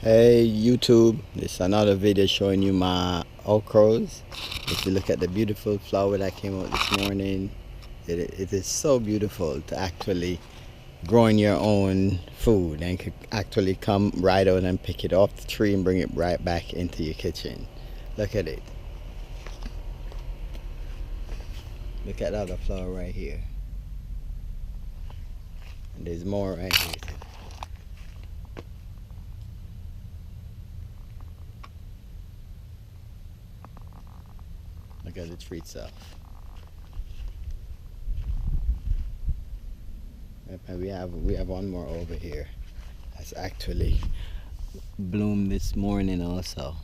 Hey YouTube, this is another video showing you my okras. If you look at the beautiful flower that came out this morning, it is so beautiful to actually growing your own food and could actually come right out and pick it off the tree and bring it right back into your kitchen. Look at it. Look at the other flower right here. And there's more right here too. Look at the tree itself. And we have one more over here that's actually bloomed this morning also.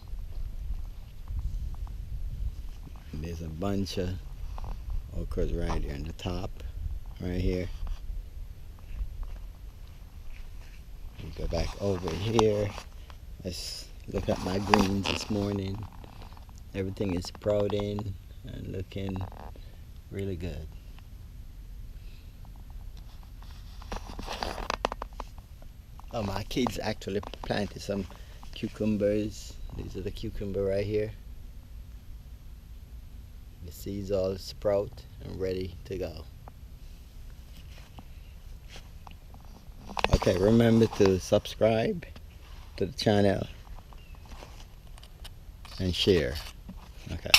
And there's a bunch of okras right here on the top, right here. We go back over here. Let's look at my greens this morning. Everything is sprouting and looking really good. Oh, my kids actually planted some cucumbers. These are the cucumber right here. The seeds all sprout and ready to go. Okay, remember to subscribe to the channel and share. Okay.